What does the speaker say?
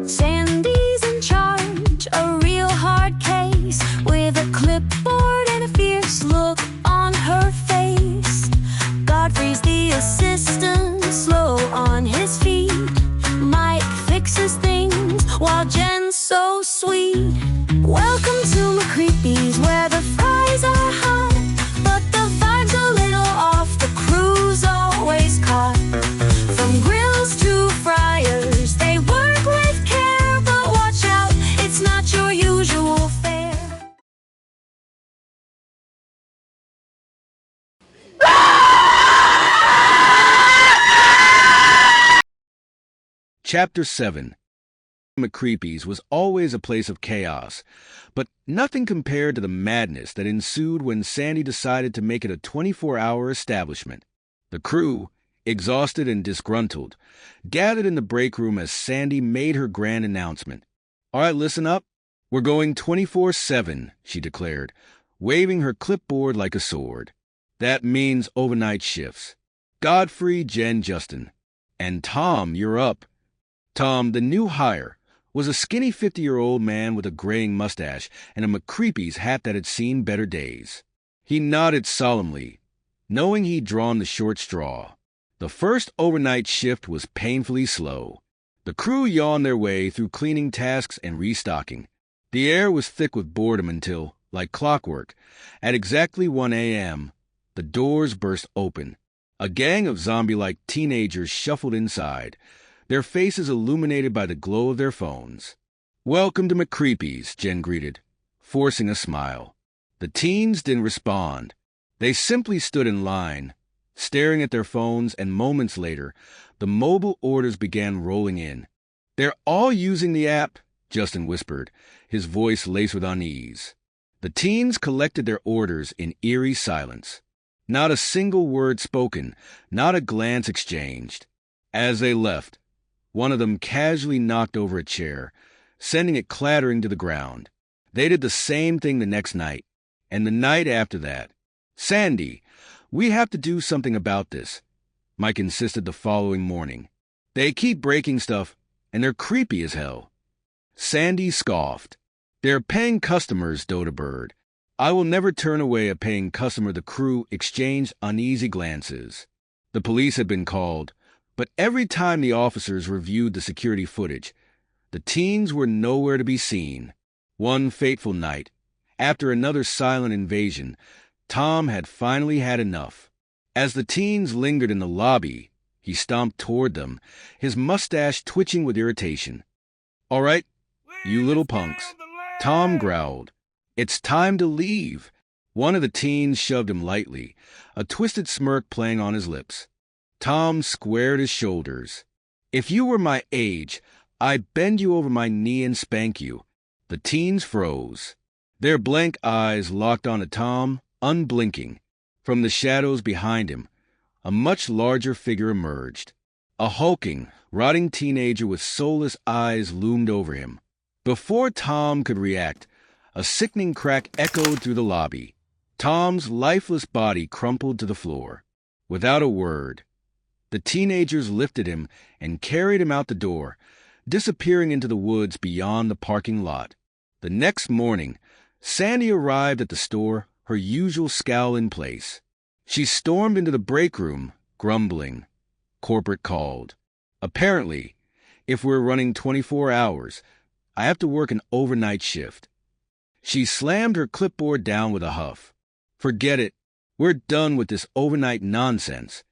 Sandy's in charge, a real hard case, with a clipboard and a fierce look on her face. Godfrey's the assistant, slow on his feet. Mike fixes things while Jen's so sweet. Welcome to McCreepys, where the fries are hot, but the vibe's a little off. The crew's always caught. From grills to fryers, they work with care, but watch out, it's not your usual fare. Chapter 7. McCreepys was always a place of chaos, but nothing compared to the madness that ensued when Sandy decided to make it a 24-hour establishment. The crew, exhausted and disgruntled, gathered in the break room as Sandy made her grand announcement. "All right, listen up. We're going 24/7, she declared, waving her clipboard like a sword. That means overnight shifts. Godfrey, Jen, Justin. And Tom, you're up." Tom, the new hire, was a skinny 50-year-old man with a graying mustache and a McCreepy's hat that had seen better days. He nodded solemnly, knowing he'd drawn the short straw. The first overnight shift was painfully slow. The crew yawned their way through cleaning tasks and restocking. The air was thick with boredom until, like clockwork, at exactly 1 a.m., the doors burst open. A gang of zombie-like teenagers shuffled inside, their faces illuminated by the glow of their phones. "Welcome to McCreepys," Jen greeted, forcing a smile. The teens didn't respond. They simply stood in line, staring at their phones, and moments later, the mobile orders began rolling in. "They're all using the app," Justin whispered, his voice laced with unease. The teens collected their orders in eerie silence. Not a single word spoken, not a glance exchanged. As they left, one of them casually knocked over a chair, sending it clattering to the ground. They did the same thing the next night, and the night after that. "Sandy, we have to do something about this," Mike insisted the following morning. "They keep breaking stuff, and they're creepy as hell." Sandy scoffed. "They're paying customers, Bird. I will never turn away a paying customer." The crew exchanged uneasy glances. The police had been called, but every time the officers reviewed the security footage, the teens were nowhere to be seen. One fateful night, after another silent invasion, Tom had finally had enough. As the teens lingered in the lobby, he stomped toward them, his mustache twitching with irritation. "All right, you little punks," Tom growled. "It's time to leave." One of the teens shoved him lightly, a twisted smirk playing on his lips. Tom squared his shoulders. "If you were my age, I'd bend you over my knee and spank you." The teens froze. Their blank eyes locked onto Tom, unblinking. From the shadows behind him, a much larger figure emerged. A hulking, rotting teenager with soulless eyes loomed over him. Before Tom could react, a sickening crack echoed through the lobby. Tom's lifeless body crumpled to the floor. Without a word, the teenagers lifted him and carried him out the door, disappearing into the woods beyond the parking lot. The next morning, Sandy arrived at the store, her usual scowl in place. She stormed into the break room, grumbling. Corporate called. "Apparently, if we're running 24 hours, I have to work an overnight shift." She slammed her clipboard down with a huff. "Forget it. We're done with this overnight nonsense.